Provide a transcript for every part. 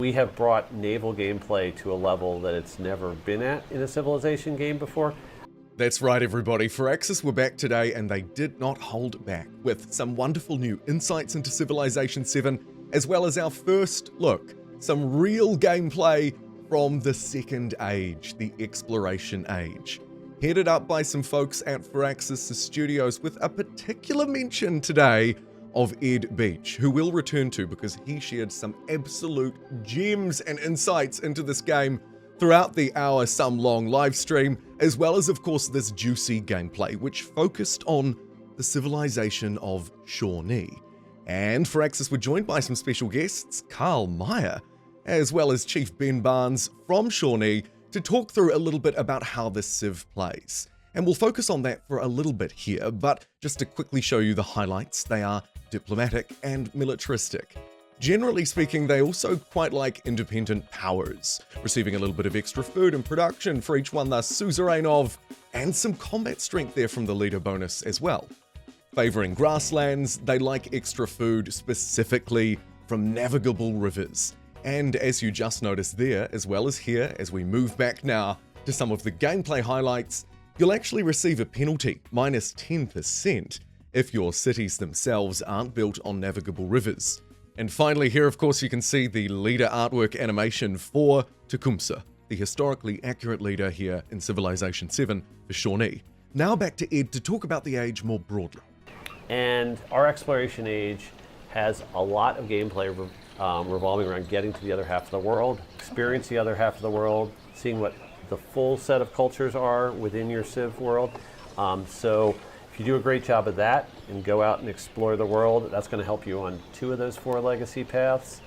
We have brought naval gameplay to a level that it's never been at in a Civilization game before. That's right, everybody. Firaxis were back today, and they did not hold back with some wonderful new insights into Civilization 7, as well as our first look, some real gameplay from the Second Age, the Exploration Age. Headed up by some folks at Firaxis Studios, with a particular mention today of Ed Beach, who we'll return to because he shared some absolute gems and insights into this game throughout the hour-some-long live stream, as well as, of course, this juicy gameplay, which focused on the civilization of Shawnee. And Firaxis were joined by some special guests, Carl Meyer, as well as Chief Ben Barnes from Shawnee, to talk through a little bit about how this Civ plays. And we'll focus on that for a little bit here, but just to quickly show you the highlights, they are diplomatic and militaristic. Generally speaking, they also quite like independent powers, receiving a little bit of extra food and production for each one they're suzerain of, and some combat strength there from the leader bonus as well. Favoring grasslands, they like extra food specifically from navigable rivers. And as you just noticed there, as well as here, as we move back now to some of the gameplay highlights, you'll actually receive a penalty, minus 10%, if your cities themselves aren't built on navigable rivers. And finally here, of course, you can see the leader artwork animation for Tecumseh, the historically accurate leader here in Civilization 7 for Shawnee. Now back to Ed to talk about the age more broadly. And our Exploration Age has a lot of gameplay revolving around getting to the other half of the world, experience the other half of the world, seeing what the full set of cultures are within your Civ world. So if you do a great job of that and go out and explore the world, that's going to help you on 2 of those 4 legacy paths.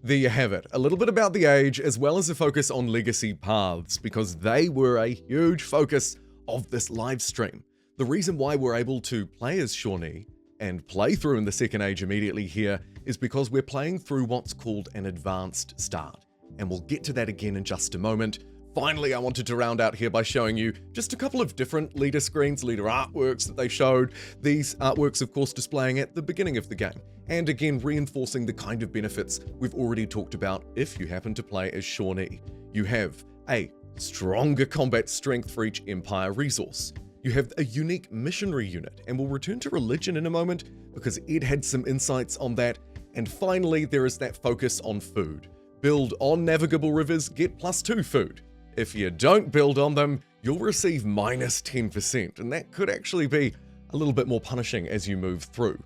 There you have it, a little bit about the age as well as a focus on legacy paths, because they were a huge focus of this live stream. The reason why we're able to play as Shawnee and play through in the Second Age immediately here is because we're playing through what's called an advanced start. And we'll get to that again in just a moment. Finally, I wanted to round out here by showing you just a couple of different leader screens, leader artworks that they showed. These artworks, of course, displaying at the beginning of the game. And again, reinforcing the kind of benefits we've already talked about if you happen to play as Shawnee. You have a stronger combat strength for each empire resource. You have a unique missionary unit, and we'll return to religion in a moment because Ed had some insights on that. And finally, there is that focus on food. Build on navigable rivers, get +2 food. If you don't build on them, you'll receive minus 10%, and that could actually be a little bit more punishing as you move through.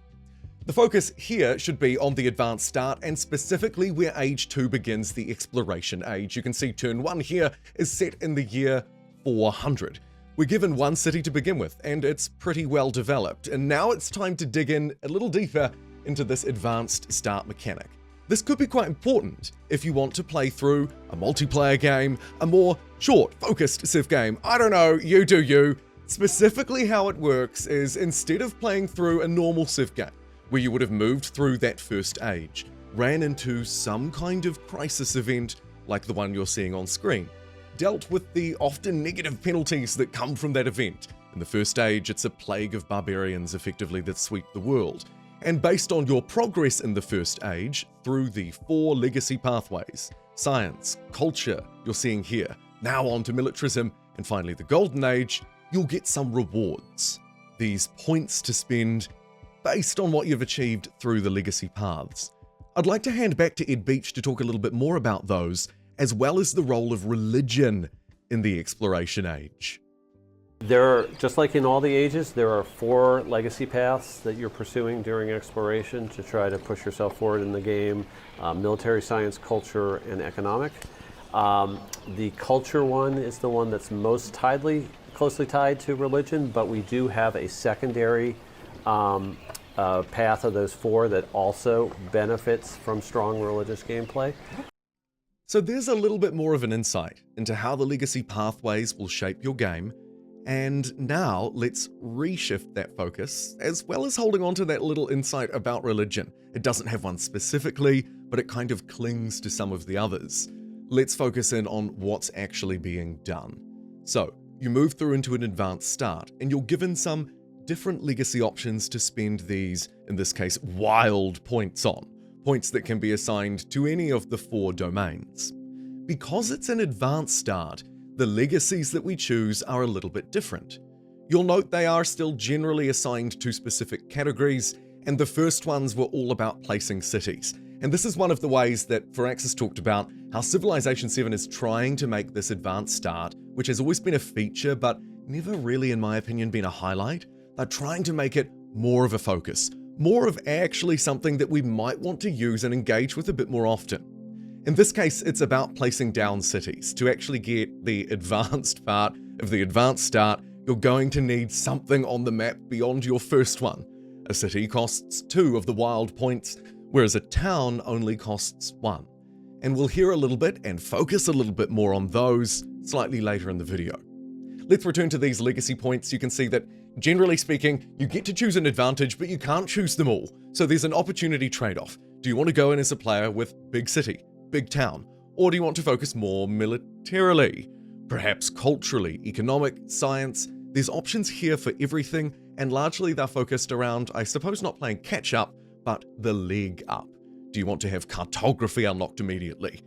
The focus here should be on the advanced start, and specifically where Age 2 begins, the Exploration Age. You can see Turn 1 here is set in the year 400. We're given 1 city to begin with, and it's pretty well developed, and now it's time to dig in a little deeper into this advanced start mechanic. This could be quite important if you want to play through a multiplayer game, a more short, focused Civ game. I don't know, you do you. Specifically how it works is instead of playing through a normal Civ game, where you would have moved through that first age, ran into some kind of crisis event like the one you're seeing on screen, dealt with the often negative penalties that come from that event. In the first age, it's a plague of barbarians effectively that sweep the world. And based on your progress in the first age, through the 4 legacy pathways, science, culture, you're seeing here, now on to militarism, and finally the golden age, you'll get some rewards. These points to spend based on what you've achieved through the legacy paths. I'd like to hand back to Ed Beach to talk a little bit more about those, as well as the role of religion in the Exploration Age. Just like in all the ages, there are 4 legacy paths that you're pursuing during exploration to try to push yourself forward in the game. Military, science, culture, and economic. The culture one is the one that's most closely tied to religion, but we do have a secondary path of those 4 that also benefits from strong religious gameplay. So there's a little bit more of an insight into how the legacy pathways will shape your game. And now let's reshift that focus, as well as holding on to that little insight about religion. It doesn't have one specifically, but it kind of clings to some of the others. Let's focus in on what's actually being done. So you move through into an advanced start, and you're given some different legacy options to spend these, in this case, wild points on. points that can be assigned to any of the 4 domains. Because it's an advanced start, the legacies that we choose are a little bit different. You'll note they are still generally assigned to specific categories, and the first ones were all about placing cities. And this is one of the ways that Firaxis talked about how Civilization 7 is trying to make this advanced start, which has always been a feature but never really, in my opinion, been a highlight. They're trying to make it more of a focus, more of actually something that we might want to use and engage with a bit more often. In this case, it's about placing down cities. To actually get the advanced part of the advanced start, you're going to need something on the map beyond your first one. A city costs 2 of the wild points, whereas a town only costs 1. And we'll hear a little bit and focus a little bit more on those slightly later in the video. Let's return to these legacy points. You can see that, generally speaking, you get to choose an advantage, but you can't choose them all. So there's an opportunity trade-off. Do you want to go in as a player with big city, big town, or do you want to focus more militarily? Perhaps culturally, economic, science. There's options here for everything, and largely they're focused around, I suppose, not playing catch-up, but the leg up. Do you want to have cartography unlocked immediately?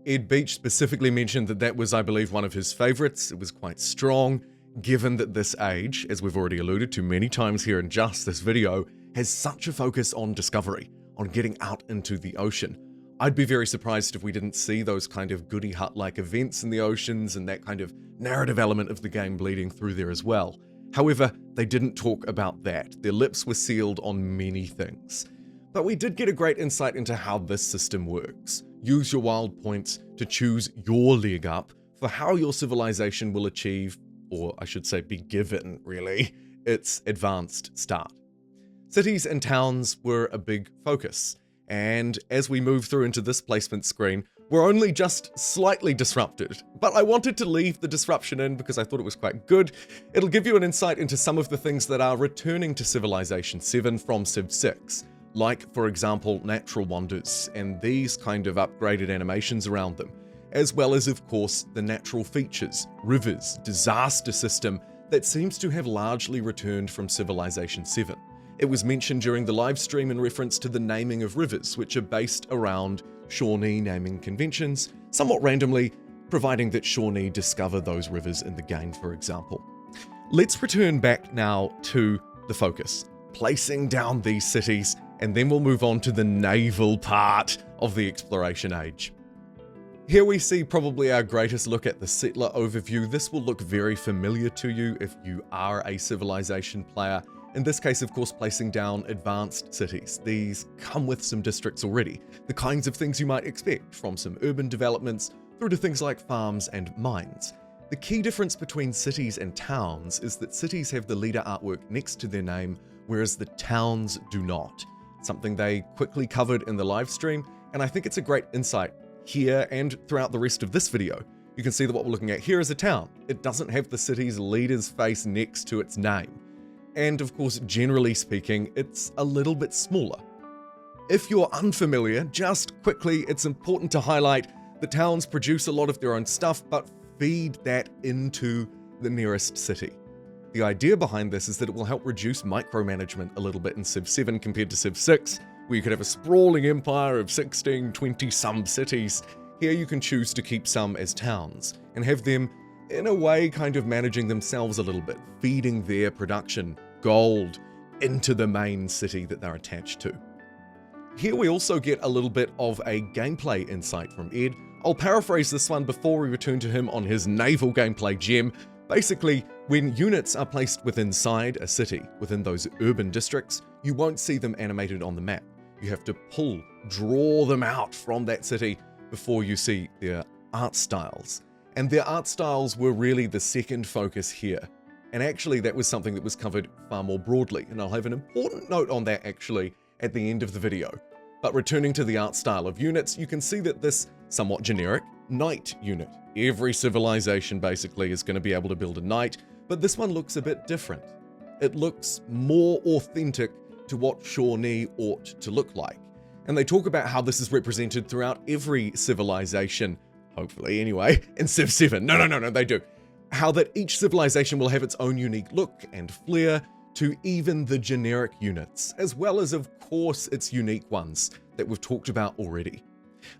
Ed Beach specifically mentioned that that was, I believe, one of his favorites. It was quite strong, given that this age, as we've already alluded to many times here in just this video, has such a focus on discovery, on getting out into the ocean. I'd be very surprised if we didn't see those kind of goody hut-like events in the oceans and that kind of narrative element of the game bleeding through there as well. However, they didn't talk about that. Their lips were sealed on many things. But we did get a great insight into how this system works. Use your wild points to choose your leg up for how your civilization will achieve, or I should say be given, really, its advanced start. Cities and towns were a big focus, and as we move through into this placement screen, we're only just slightly disrupted. But I wanted to leave the disruption in because I thought it was quite good. It'll give you an insight into some of the things that are returning to Civilization 7 from Civ 6. Like, for example, natural wonders and these kind of upgraded animations around them, as well as, of course, the natural features, rivers, disaster system that seems to have largely returned from Civilization 7. It was mentioned during the live stream in reference to the naming of rivers, which are based around Shawnee naming conventions, somewhat randomly, providing that Shawnee discover those rivers in the game, for example. Let's return back now to the focus, placing down these cities, and then we'll move on to the naval part of the exploration age. Here we see probably our greatest look at the settler overview. This will look very familiar to you if you are a Civilization player. In this case, of course, placing down advanced cities. These come with some districts already, the kinds of things you might expect from some urban developments through to things like farms and mines. The key difference between cities and towns is that cities have the leader artwork next to their name, whereas the towns do not. Something they quickly covered in the live stream, and I think it's a great insight here and throughout the rest of this video. You can see that what we're looking at here is a town. It doesn't have the city's leader's face next to its name. And of course, generally speaking, it's a little bit smaller. If you're unfamiliar, just quickly, it's important to highlight the towns produce a lot of their own stuff, but feed that into the nearest city. The idea behind this is that it will help reduce micromanagement a little bit in Civ 7 compared to Civ 6, where you could have a sprawling empire of 16, 20 some cities. Here you can choose to keep some as towns, and have them, in a way, kind of managing themselves a little bit, feeding their production, gold, into the main city that they're attached to. Here we also get a little bit of a gameplay insight from Ed. I'll paraphrase this one before we return to him on his naval gameplay gem. Basically, when units are placed within inside a city, within those urban districts, you won't see them animated on the map. You have to draw them out from that city before you see their art styles. And their art styles were really the second focus here. And actually, that was something that was covered far more broadly. And I'll have an important note on that actually at the end of the video. But returning to the art style of units, you can see that this somewhat generic knight unit. Every civilization basically is going to be able to build a knight, but this one looks a bit different. It looks more authentic to what Shawnee ought to look like. And they talk about how this is represented throughout every civilization, hopefully anyway, in Civ 7. No, they do. How that each civilization will have its own unique look and flair to even the generic units, as well as of course its unique ones that we've talked about already.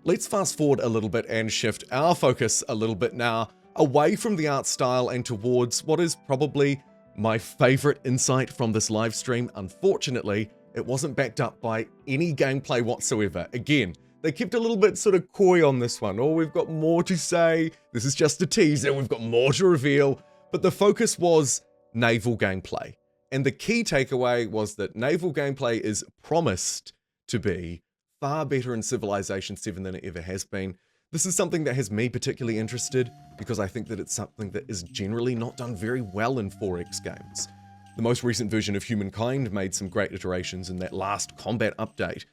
Let's fast forward a little bit and shift our focus a little bit now away from the art style and towards what is probably my favorite insight from this live stream. Unfortunately, it wasn't backed up by any gameplay whatsoever. Again, they kept a little bit sort of coy on this one. Oh, we've got more to say. This is just a teaser. We've got more to reveal. But the focus was naval gameplay. And the key takeaway was that naval gameplay is promised to be far better in Civilization 7 than it ever has been. This is something that has me particularly interested because I think that it's something that is generally not done very well in 4X games. The most recent version of Humankind made some great iterations in that last combat update.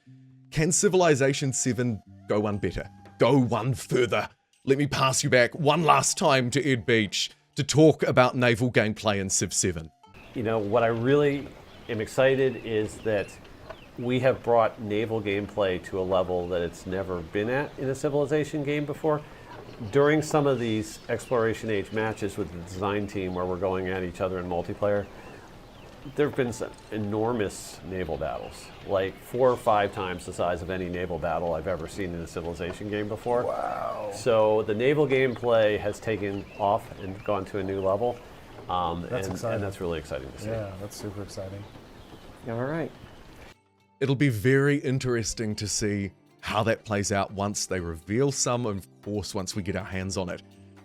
Can Civilization 7 go one better? Go one further? Let me pass you back one last time to Ed Beach to talk about naval gameplay in Civ 7. You know, what I really am excited is that we have brought naval gameplay to a level that it's never been at in a Civilization game before. During some of these Exploration Age matches with the design team where we're going at each other in multiplayer, there have been some enormous naval battles, like 4 or 5 times the size of any naval battle I've ever seen in a Civilization game before. Wow. So the naval gameplay has taken off and gone to a new level. That's exciting. And that's really exciting to see. Yeah, that's super exciting. All right. It'll be very interesting to see how that plays out once they reveal some, and of course once we get our hands on it.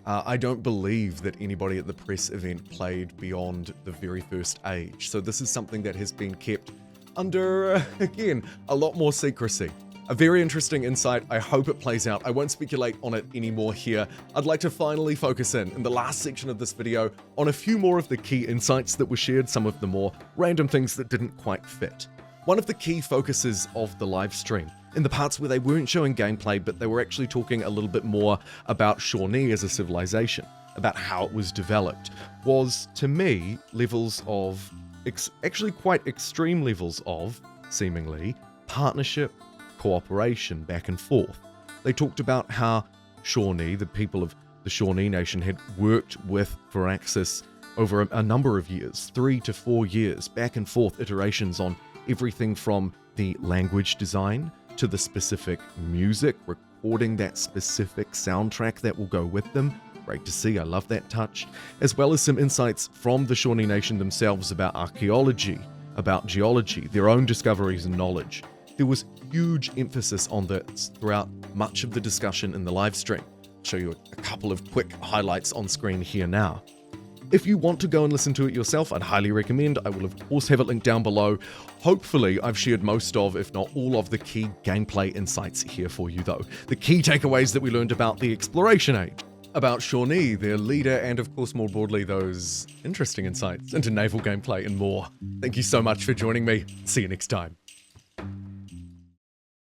I don't believe that anybody at the press event played beyond the very first age, so this is something that has been kept under, again, a lot more secrecy. A very interesting insight. I hope it plays out. I won't speculate on it anymore here. I'd like to finally focus in the last section of this video on a few more of the key insights that were shared, some of the more random things that didn't quite fit. One of the key focuses of the live stream, in the parts where they weren't showing gameplay, but they were actually talking a little bit more about Shawnee as a civilization, about how it was developed, was, to me, levels of, actually quite extreme levels of, seemingly, partnership, cooperation, back and forth. They talked about how Shawnee, the people of the Shawnee nation, had worked with Firaxis over a number of years, 3 to 4 years, back and forth iterations on everything from the language design to the specific music, recording that specific soundtrack that will go with them. Great to see, I love that touch. As well as some insights from the Shawnee Nation themselves about archaeology, about geology, their own discoveries and knowledge. There was huge emphasis on this throughout much of the discussion in the live stream. I'll show you a couple of quick highlights on screen here now. If you want to go and listen to it yourself, I'd highly recommend. I will of course have it linked down below. Hopefully I've shared most of, if not all of, the key gameplay insights here for you though. The key takeaways that we learned about the Exploration Age, about Shawnee, their leader, and of course more broadly those interesting insights into naval gameplay and more. Thank you so much for joining me. See you next time.